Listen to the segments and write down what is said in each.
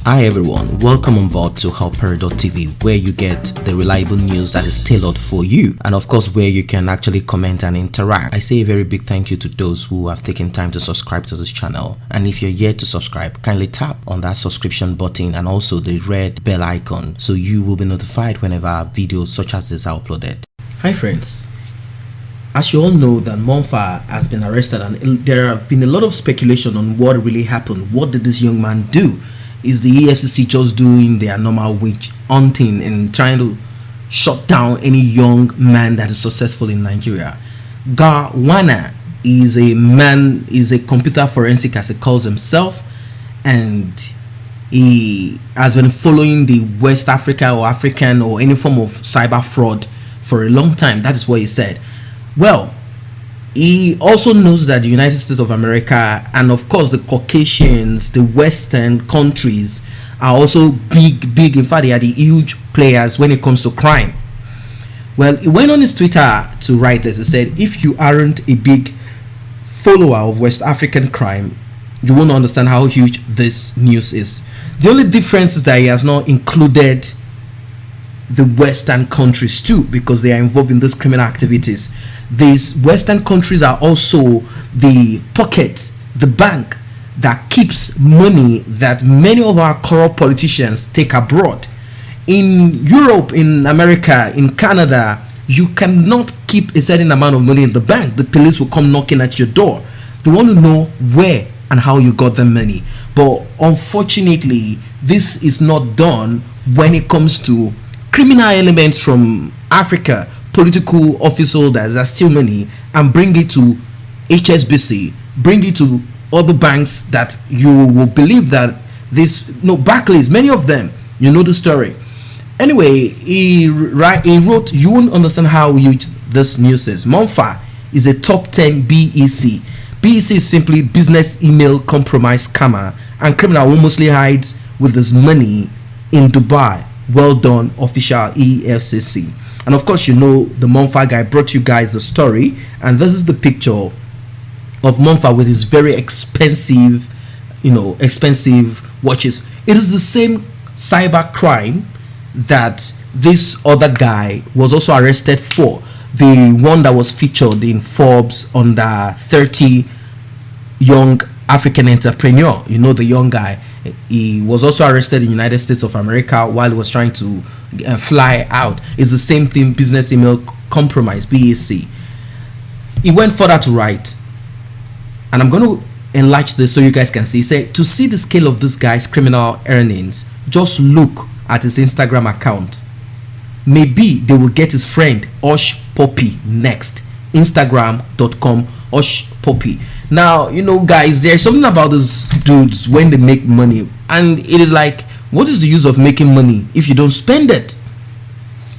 Hi everyone, welcome on board to Hushpupi.tv, where you get the reliable news that is tailored for you, and of course where you can actually comment and interact. I say a very big thank you to those who have taken time to subscribe to this channel, and if you're yet to subscribe, kindly tap on that subscription button and also the red bell icon so you will be notified whenever videos such as this are uploaded. Hi friends, as you all know that Mompha has been arrested, and there have been a lot of speculation on what really happened. What did this young man do? Is the EFCC just doing their normal witch hunting and trying to shut down any young man that is successful in Nigeria? Garwana is a computer forensic, as he calls himself, and he has been following the West Africa or African or any form of cyber fraud for a long time. That is what he said. Well, he also knows that the United States of America and of course the Caucasians, the Western countries, are also big. In fact, they are the huge players when it comes to crime. Well, he went on his Twitter to write this. He said, if you aren't a big follower of West African crime, you won't understand how huge this news is. The only difference is that he has not included the Western countries too, because they are involved in these criminal activities. These Western countries are also the pocket, the bank that keeps money that many of our corrupt politicians take abroad. In Europe, in America, in Canada, you cannot keep a certain amount of money in the bank. The police will come knocking at your door. They want to know where and how you got the money. But unfortunately, this is not done when it comes to criminal elements from Africa, political office holders that steal money and bring it to HSBC, bring it to other banks that you will believe that Barclays, many of them, you know the story. Anyway, he wrote, you won't understand how huge this news is. Mompha is a top 10 BEC. BEC is simply business email compromise scammer and criminal who mostly hides with his money in Dubai. Well done, official EFCC. And of course, you know the Mompha guy brought you guys the story, and this is the picture of Mompha with his very expensive watches. It is the same cyber crime that this other guy was also arrested for, the one that was featured in Forbes under 30 young African entrepreneur. You know the young guy. He was also arrested in the United States of America while he was trying to fly out. It's the same thing, business email compromise, BAC. He went further to write, and I'm going to enlarge this so you guys can see. He said, to see the scale of this guy's criminal earnings, just look at his Instagram account. Maybe they will get his friend Hushpupi next. Instagram.com Hushpupi. Now, you know guys, there's something about these dudes when they make money, and it is like, what is the use of making money if you don't spend it?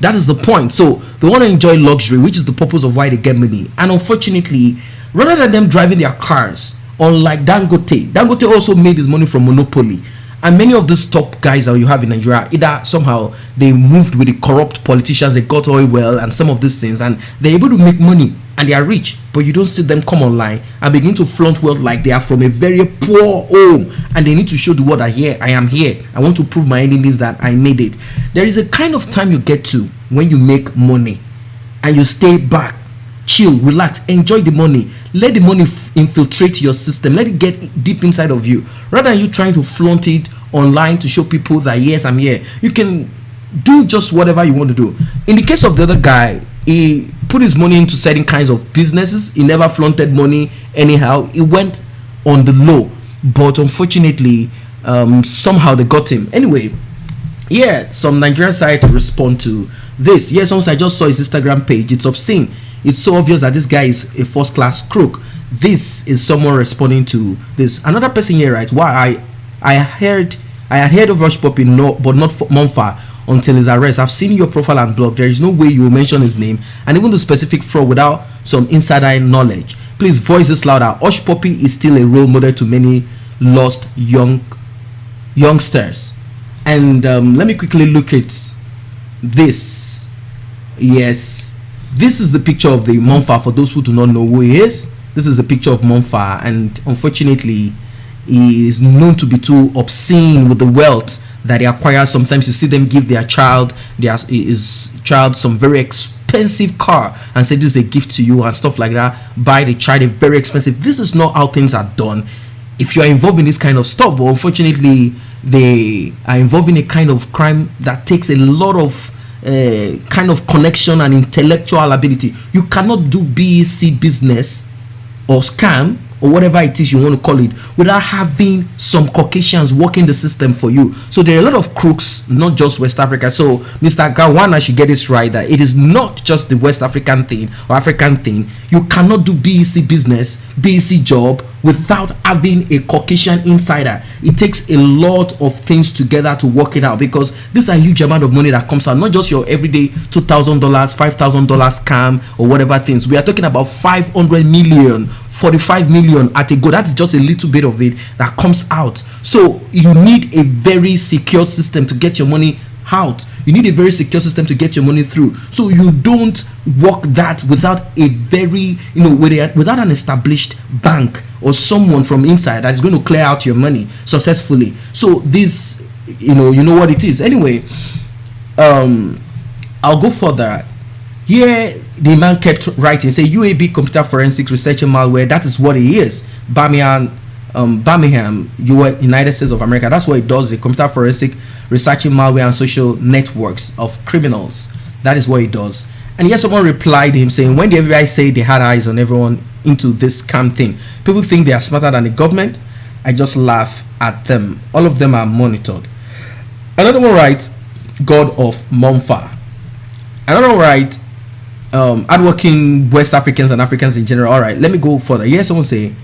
That is the point. So they want to enjoy luxury, which is the purpose of why they get money. And unfortunately, rather than them driving their cars, unlike Dangote also made his money from monopoly. And many of these top guys that you have in Nigeria, either somehow they moved with the corrupt politicians, they got oil well and some of these things, and they're able to make money and they are rich. But you don't see them come online and begin to flaunt wealth like they are from a very poor home, and they need to show the world that I am here. I want to prove my enemies that I made it. There is a kind of time you get to when you make money and you stay back, chill, relax, enjoy the money. Let the money infiltrate your system. Let it get deep inside of you, rather than you trying to flaunt it online to show people that yes, I'm here. You can do just whatever you want to do. In the case of the other guy, he put his money into certain kinds of businesses. He never flaunted money anyhow. He went on the low, but unfortunately, somehow they got him. Anyway, yeah, some Nigerian side to respond to this. Yes, once I just saw his Instagram page, it's obscene. It's so obvious that this guy is a first-class crook. This is someone responding to this. Another person here writes, why I had heard of Hushpupi, but not for Mompha until his arrest. I've seen your profile and blog. There is no way you will mention his name and even the specific fraud without some insider knowledge. Please voice this louder. Hushpupi is still a role model to many lost youngsters. And let me quickly look at this. Yes, this is the picture of the Mompha. For those who do not know who he is, this is a picture of Mompha, and unfortunately is known to be too obscene with the wealth that they acquire. Sometimes you see them give their child some very expensive car and say this is a gift to you and stuff like that. Buy the child a very expensive. This is not how things are done if you are involved in this kind of stuff. But unfortunately, they are involved in a kind of crime that takes a lot of kind of connection and intellectual ability. You cannot do BEC business or scam or whatever it is you want to call it without having some Caucasians working the system for you. So there are a lot of crooks, not just West Africa. So Mr. Gawana should get this right, that it is not just the West African thing or African thing. You cannot do BEC business, BEC job without having a Caucasian insider. It takes a lot of things together to work it out, because these are huge amount of money that comes out, not just your everyday $2,000, $5,000 scam or whatever things. We are talking about 500 million, 45 million at a go. That's just a little bit of it that comes out. So you need a very secure system to get your money out. You need a very secure system to get your money through. So you don't work that without a very, without an established bank or someone from inside that is going to clear out your money successfully. So this, you know what it is. Anyway, I'll go further. Here, the man kept writing, say UAB computer forensic researching malware. That is what it is. Birmingham, United States of America. That's what it does. The computer forensic researching malware and social networks of criminals. That is what it does. And here someone replied him saying, when the FBI say they had eyes on everyone into this scam thing, people think they are smarter than the government. I just laugh at them. All of them are monitored. Another one writes, God of Mompha. Another one writes, hardworking West Africans and Africans in general. All right, let me go further. Here someone say,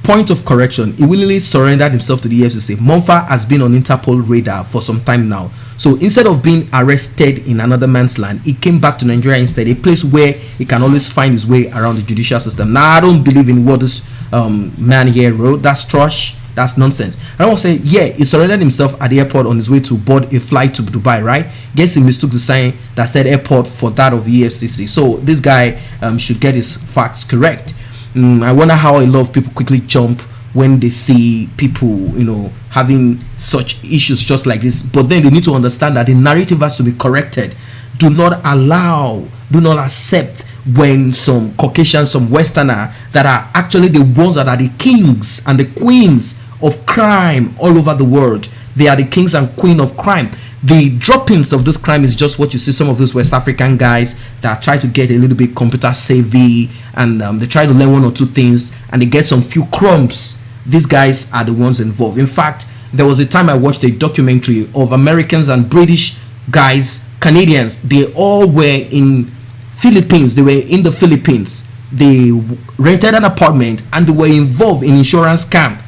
point of correction, he willingly surrendered himself to the EFCC. Mompha has been on Interpol radar for some time now. So instead of being arrested in another man's land, he came back to Nigeria instead, a place where he can always find his way around the judicial system. Now, I don't believe in what this man here wrote. That's trash. That's nonsense. I want to say, yeah, he surrendered himself at the airport on his way to board a flight to Dubai, right? Guess he mistook the sign that said airport for that of EFCC. So this guy should get his facts correct. I wonder how a lot of people quickly jump when they see people, having such issues just like this. But then they need to understand that the narrative has to be corrected. Do not accept when some Caucasian, some Westerner that are actually the ones that are the kings and the queens of crime all over the world. They are the kings and queen of crime. The droppings of this crime is just what you see some of those West African guys that try to get a little bit computer savvy, and they try to learn one or two things and they get some few crumbs. These guys are the ones involved. In fact, there was a time I watched a documentary of Americans and British guys, Canadians. They all were in Philippines. They were in the Philippines. They rented an apartment and they were involved in insurance scam.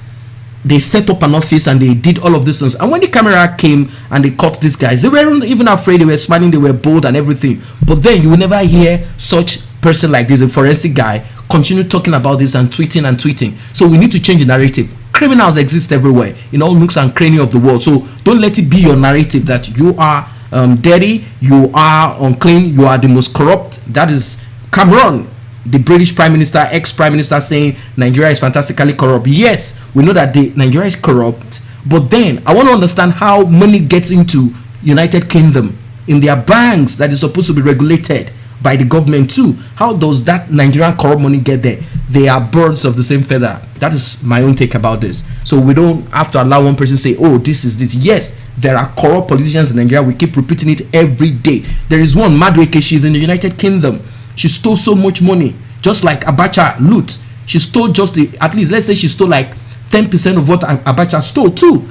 They set up an office and they did all of these things. And when the camera came and they caught these guys, they weren't even afraid. They were smiling, they were bold and everything. But then you will never hear such person like this, a forensic guy, continue talking about this and tweeting. So we need to change the narrative. Criminals exist everywhere in all nooks and crannies of the world. So don't let it be your narrative that you are dirty, you are unclean, you are the most corrupt. That is Cameron, the British Prime Minister, ex-Prime Minister, saying Nigeria is fantastically corrupt. Yes, we know that Nigeria is corrupt, but then I want to understand how money gets into United Kingdom in their banks that is supposed to be regulated by the government too. How does that Nigerian corrupt money get there? They are birds of the same feather. That is my own take about this. So we don't have to allow one person say, oh, this is this. Yes, there are corrupt politicians in Nigeria. We keep repeating it every day. There is one, Madueke, she's in the United Kingdom. She stole so much money, just like Abacha loot. She stole at least, let's say she stole like 10% of what Abacha stole too.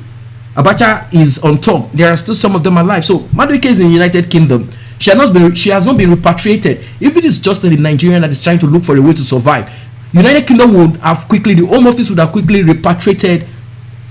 Abacha is on top. There are still some of them alive. So Madueke is in the United Kingdom. She has not been repatriated. If it is just the Nigerian that is trying to look for a way to survive, United Kingdom would have quickly, the Home Office would have quickly repatriated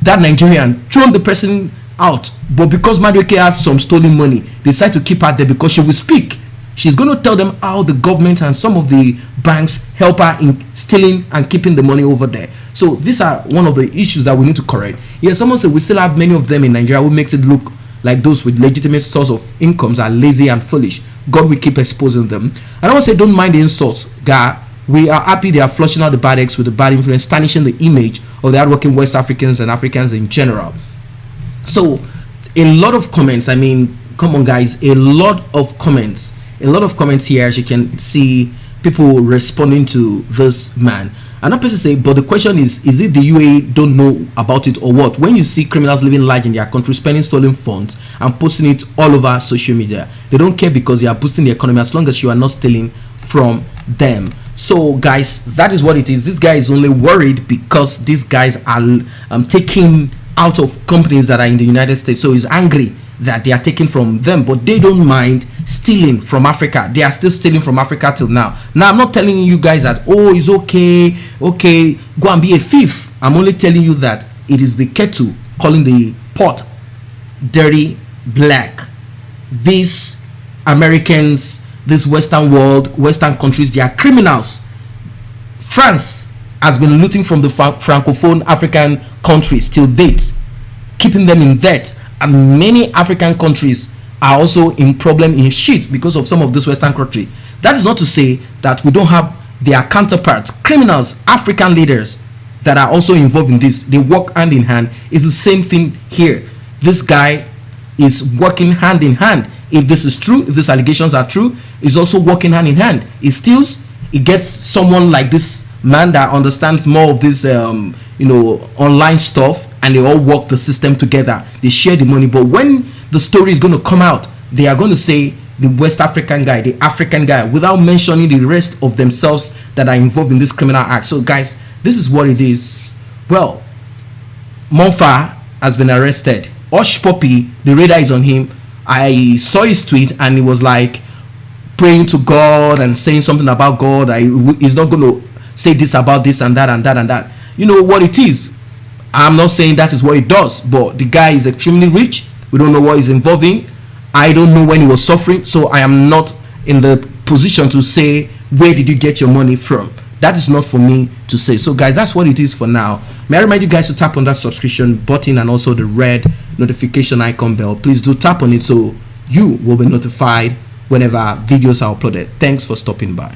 that Nigerian, thrown the person out. But because Madueke has some stolen money, they decide to keep her there because she will speak. She's going to tell them how the government and some of the banks help her in stealing and keeping the money over there. So these are one of the issues that we need to correct. Yeah, someone said we still have many of them in Nigeria, who makes it look like those with legitimate source of incomes are lazy and foolish. God will keep exposing them. And I want to say, don't mind the insults, guy. We are happy they are flushing out the bad eggs with the bad influence, tarnishing the image of the hardworking West Africans and Africans in general. So a lot of comments, I mean, come on guys, a lot of comments here, as you can see, people responding to this man. And that person say, but the question is it the UAE don't know about it or what? When you see criminals living large in their country, spending stolen funds and posting it all over social media, they don't care because they are boosting the economy as long as you are not stealing from them. So guys, that is what it is. This guy is only worried because these guys are taking out of companies that are in the United States. So he's angry that they are taking from them, but they don't mind stealing from Africa. They are still stealing from Africa till now. Now I'm not telling you guys that, oh, it's okay, go and be a thief. I'm only telling you that it is the kettle calling the pot dirty black. These Americans, this Western world, Western countries, they are criminals. France has been looting from the francophone African countries till date, keeping them in debt. And many African countries are also in problem in shit because of some of this Western country. That is not to say that we don't have their counterparts, criminals, African leaders that are also involved in this. They work hand in hand. It's the same thing here. This guy is working hand in hand. If this is true, if these allegations are true, he's also working hand in hand. He steals, he gets someone like this man that understands more of this online stuff, and they all work the system together. They share the money. But when the story is going to come out, they are going to say the West African guy, the African guy, without mentioning the rest of themselves that are involved in this criminal act. So guys, this is what it is. Well, Mompha has been arrested. Hushpupi, the radar is on him. I saw his tweet and he was like praying to God and saying something about God. He's not going to say this about this and that and that and that. You know what it is. I'm not saying that is what he does, but the guy is extremely rich. We don't know what he's involved in. I don't know when he was suffering, so I am not in the position to say where did you get your money from. That is not for me to say. So guys, that's what it is for now. May I remind you guys to tap on that subscription button and also the red notification icon bell. Please do tap on it so you will be notified whenever videos are uploaded. Thanks for stopping by.